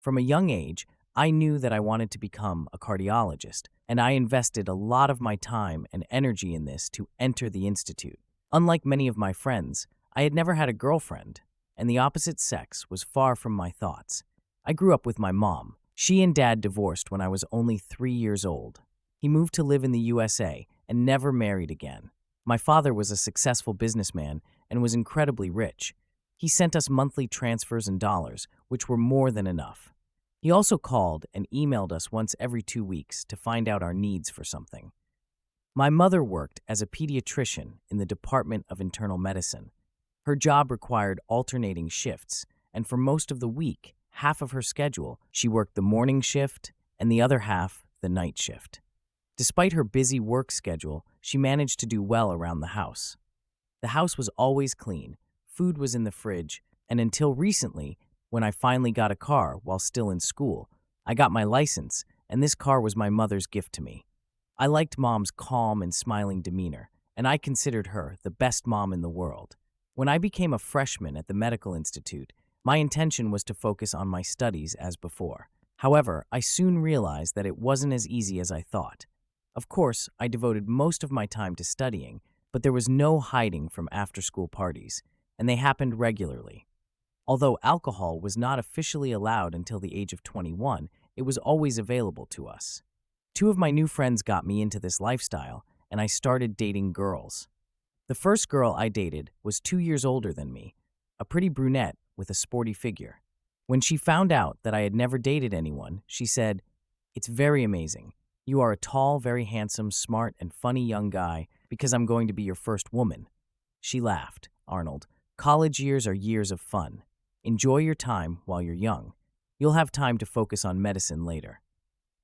From a young age, I knew that I wanted to become a cardiologist, and I invested a lot of my time and energy in this to enter the institute. Unlike many of my friends, I had never had a girlfriend, and the opposite sex was far from my thoughts. I grew up with my mom. She and dad divorced when I was only 3 years old. He moved to live in the USA and never married again. My father was a successful businessman and was incredibly rich. He sent us monthly transfers in dollars, which were more than enough. He also called and emailed us once every 2 weeks to find out our needs for something. My mother worked as a pediatrician in the Department of Internal Medicine. Her job required alternating shifts, and for most of the week, half of her schedule, she worked the morning shift and the other half the night shift. Despite her busy work schedule, she managed to do well around the house. The house was always clean, food was in the fridge, and until recently, when I finally got a car while still in school, I got my license, and this car was my mother's gift to me. I liked Mom's calm and smiling demeanor, and I considered her the best mom in the world. When I became a freshman at the medical institute, my intention was to focus on my studies as before. However, I soon realized that it wasn't as easy as I thought. Of course, I devoted most of my time to studying, but there was no hiding from after-school parties, and they happened regularly. Although alcohol was not officially allowed until the age of 21, it was always available to us. Two of my new friends got me into this lifestyle, and I started dating girls. The first girl I dated was 2 years older than me, a pretty brunette with a sporty figure. When she found out that I had never dated anyone, she said, "It's very amazing. You are a tall, very handsome, smart, and funny young guy because I'm going to be your first woman." She laughed. "Arnold, college years are years of fun. Enjoy your time while you're young. You'll have time to focus on medicine later."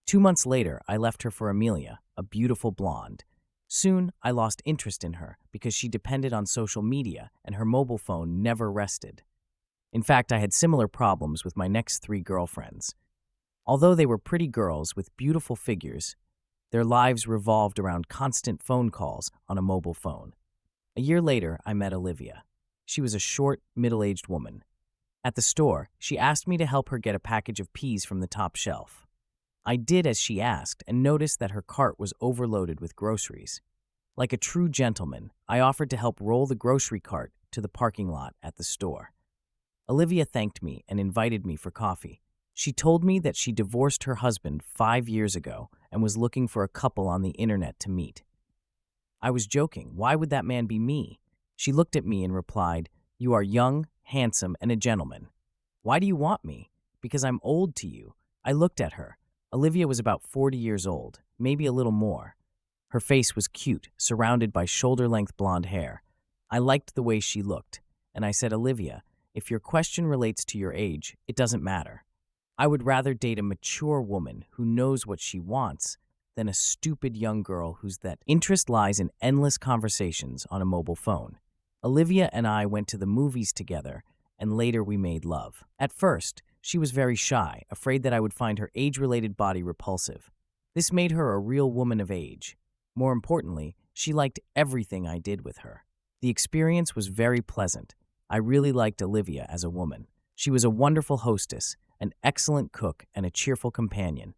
2 months later, I left her for Amelia, a beautiful blonde. Soon, I lost interest in her because she depended on social media and her mobile phone never rested. In fact, I had similar problems with my next 3 girlfriends. Although they were pretty girls with beautiful figures, their lives revolved around constant phone calls on a mobile phone. A year later, I met Olivia. She was a short, middle-aged woman. At the store, she asked me to help her get a package of peas from the top shelf. I did as she asked and noticed that her cart was overloaded with groceries. Like a true gentleman, I offered to help roll the grocery cart to the parking lot at the store. Olivia thanked me and invited me for coffee. She told me that she divorced her husband 5 years ago and was looking for a couple on the internet to meet. I was joking. Why would that man be me? She looked at me and replied, "You are young, handsome, and a gentleman. Why do you want me? Because I'm old to you." I looked at her. Olivia was about 40 years old, maybe a little more. Her face was cute, surrounded by shoulder-length blonde hair. I liked the way she looked, and I said, "Olivia, if your question relates to your age, it doesn't matter. I would rather date a mature woman who knows what she wants than a stupid young girl whose that interest lies in endless conversations on a mobile phone." Olivia and I went to the movies together, and later we made love. At first, she was very shy, afraid that I would find her age-related body repulsive. This made her a real woman of age. More importantly, she liked everything I did with her. The experience was very pleasant. I really liked Olivia as a woman. She was a wonderful hostess, an excellent cook, and a cheerful companion.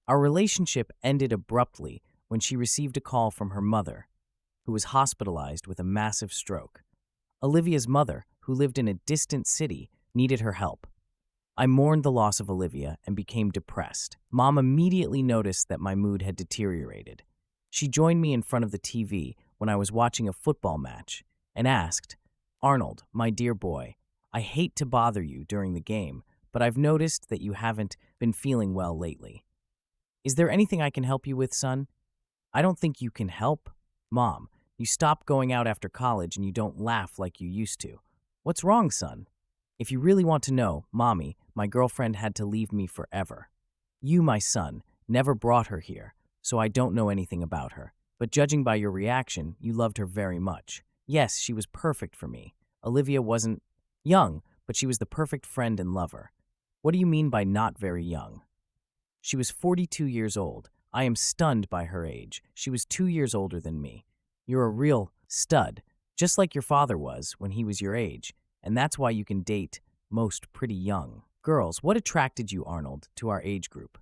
Our relationship ended abruptly when she received a call from her mother, who was hospitalized with a massive stroke. Olivia's mother, who lived in a distant city, needed her help. I mourned the loss of Olivia and became depressed. Mom immediately noticed that my mood had deteriorated. She joined me in front of the TV when I was watching a football match and asked, "Arnold, my dear boy, I hate to bother you during the game, but I've noticed that you haven't been feeling well lately. Is there anything I can help you with, son?" "I don't think you can help. Mom, you stopped going out after college and you don't laugh like you used to. What's wrong, son?" "If you really want to know, Mommy, my girlfriend had to leave me forever. You, my son, never brought her here, so I don't know anything about her. But judging by your reaction, you loved her very much. Yes, she was perfect for me. Olivia wasn't young, but she was the perfect friend and lover." "What do you mean by not very young?" "She was 42 years old. I am stunned by her age. She was 2 years older than me. You're a real stud, just like your father was when he was your age, and that's why you can date most pretty young Girls, what attracted you, Arnold, to our age group?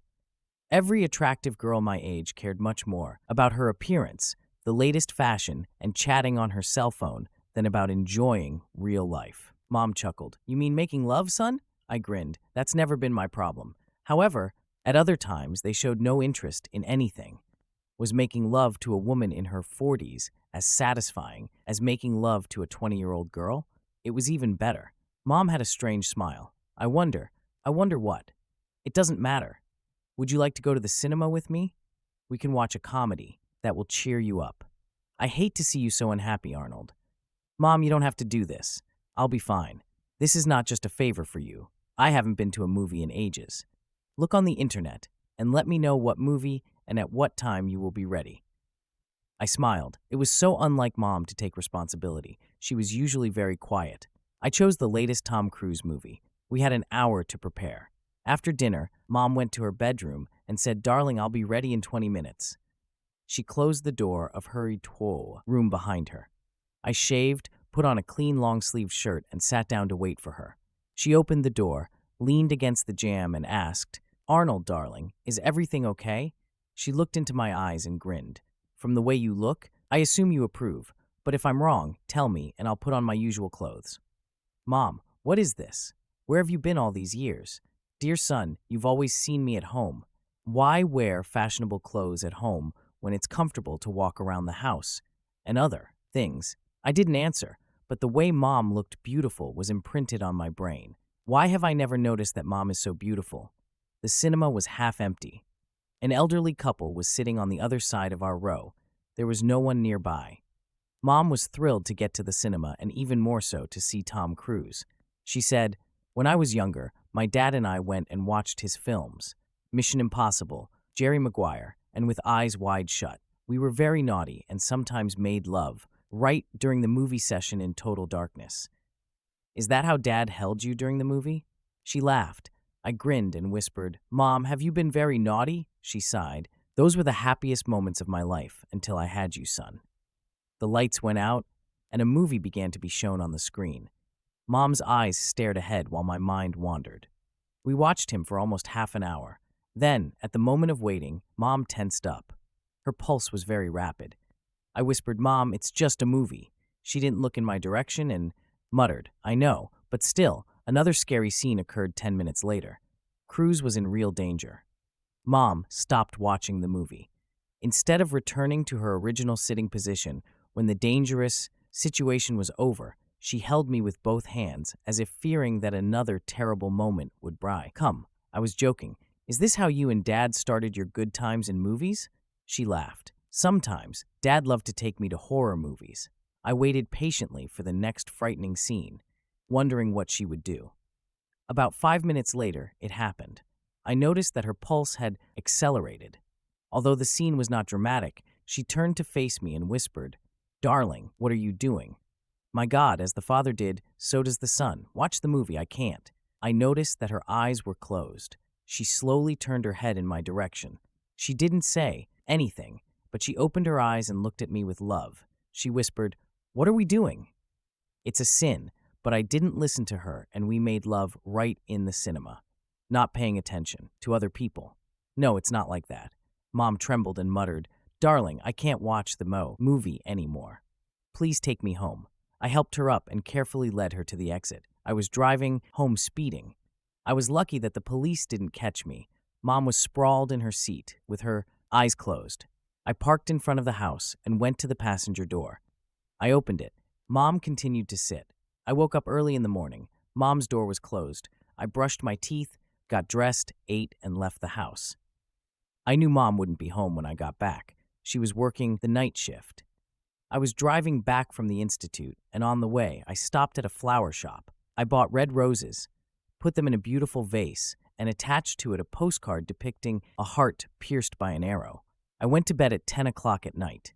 Every attractive girl my age cared much more about her appearance, the latest fashion, and chatting on her cell phone than about enjoying real life. Mom chuckled. You mean making love, son? I grinned. That's never been my problem. However, at other times, they showed no interest in anything. Was making love to a woman in her 40s as satisfying as making love to a 20-year-old girl? It was even better. Mom had a strange smile. I wonder what? It doesn't matter. Would you like to go to the cinema with me? We can watch a comedy that will cheer you up. I hate to see you so unhappy, Arnold. Mom, you don't have to do this. I'll be fine. This is not just a favor for you. I haven't been to a movie in ages. Look on the internet and let me know what movie and at what time you will be ready. I smiled. It was so unlike Mom to take responsibility. She was usually very quiet. I chose the latest Tom Cruise movie. We had an hour to prepare. After dinner, Mom went to her bedroom and said, Darling, I'll be ready in 20 minutes. She closed the door of her room behind her. I shaved, put on a clean long-sleeved shirt, and sat down to wait for her. She opened the door, leaned against the jamb, and asked, Arnold, darling, is everything okay? She looked into my eyes and grinned. From the way you look, I assume you approve, but if I'm wrong, tell me and I'll put on my usual clothes. Mom, what is this? Where have you been all these years? Dear son, you've always seen me at home. Why wear fashionable clothes at home when it's comfortable to walk around the house and other things? I didn't answer, but the way Mom looked beautiful was imprinted on my brain. Why have I never noticed that Mom is so beautiful? The cinema was half empty. An elderly couple was sitting on the other side of our row. There was no one nearby. Mom was thrilled to get to the cinema and even more so to see Tom Cruise. She said, When I was younger, my dad and I went and watched his films, Mission Impossible, Jerry Maguire, and With Eyes Wide Shut. We were very naughty and sometimes made love, right during the movie session in total darkness. Is that how Dad held you during the movie? She laughed. I grinned and whispered, Mom, have you been very naughty? She sighed. Those were the happiest moments of my life until I had you, son. The lights went out, and a movie began to be shown on the screen. Mom's eyes stared ahead while my mind wandered. We watched him for almost half an hour. Then, at the moment of waiting, Mom tensed up. Her pulse was very rapid. I whispered, Mom, it's just a movie. She didn't look in my direction and muttered, I know, but still, another scary scene occurred 10 minutes later. Cruise was in real danger. Mom stopped watching the movie. Instead of returning to her original sitting position when the dangerous situation was over, she held me with both hands as if fearing that another terrible moment would bring. Come, I was joking. Is this how you and Dad started your good times in movies? She laughed. Sometimes, Dad loved to take me to horror movies. I waited patiently for the next frightening scene, wondering what she would do. About 5 minutes later, it happened. I noticed that her pulse had accelerated. Although the scene was not dramatic, she turned to face me and whispered, Darling, what are you doing? My God, as the father did, so does the son. Watch the movie, I can't. I noticed that her eyes were closed. She slowly turned her head in my direction. She didn't say anything, but she opened her eyes and looked at me with love. She whispered, What are we doing? It's a sin, but I didn't listen to her and we made love right in the cinema, not paying attention to other people. No, it's not like that. Mom trembled and muttered, Darling, I can't watch the movie anymore. Please take me home. I helped her up and carefully led her to the exit. I was driving home speeding. I was lucky that the police didn't catch me. Mom was sprawled in her seat with her eyes closed. I parked in front of the house and went to the passenger door. I opened it. Mom continued to sit. I woke up early in the morning. Mom's door was closed. I brushed my teeth, got dressed, ate, and left the house. I knew Mom wouldn't be home when I got back. She was working the night shift. I was driving back from the institute, and on the way, I stopped at a flower shop. I bought red roses, put them in a beautiful vase, and attached to it a postcard depicting a heart pierced by an arrow. I went to bed at 10 o'clock at night.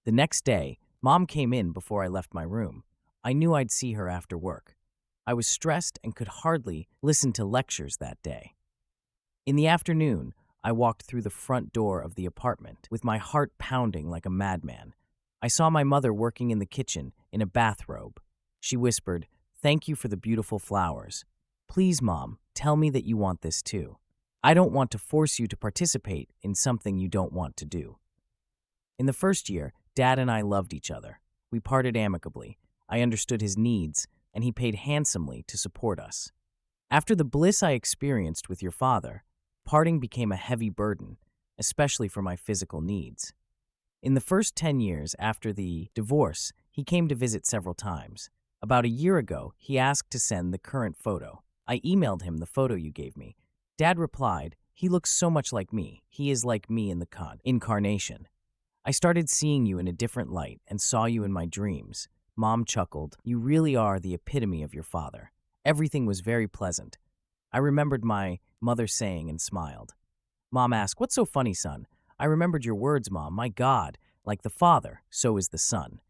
The next day, Mom came in before I left my room. I knew I'd see her after work. I was stressed and could hardly listen to lectures that day. In the afternoon, I walked through the front door of the apartment with my heart pounding like a madman. I saw my mother working in the kitchen in a bathrobe. She whispered, Thank you for the beautiful flowers. Please, Mom, tell me that you want this too. I don't want to force you to participate in something you don't want to do. In the first year, Dad and I loved each other. We parted amicably. I understood his needs, and he paid handsomely to support us. After the bliss I experienced with your father, parting became a heavy burden, especially for my physical needs. In the first 10 years after the divorce, he came to visit several times. About a year ago, he asked to send the current photo. I emailed him the photo you gave me. Dad replied, "He looks so much like me. He is like me in the incarnation. I started seeing you in a different light and saw you in my dreams." Mom chuckled. "You really are the epitome of your father." Everything was very pleasant. I remembered my mother saying and smiled. Mom asked, "What's so funny, son?" "I remembered your words, Mom. My God, like the father, so is the son."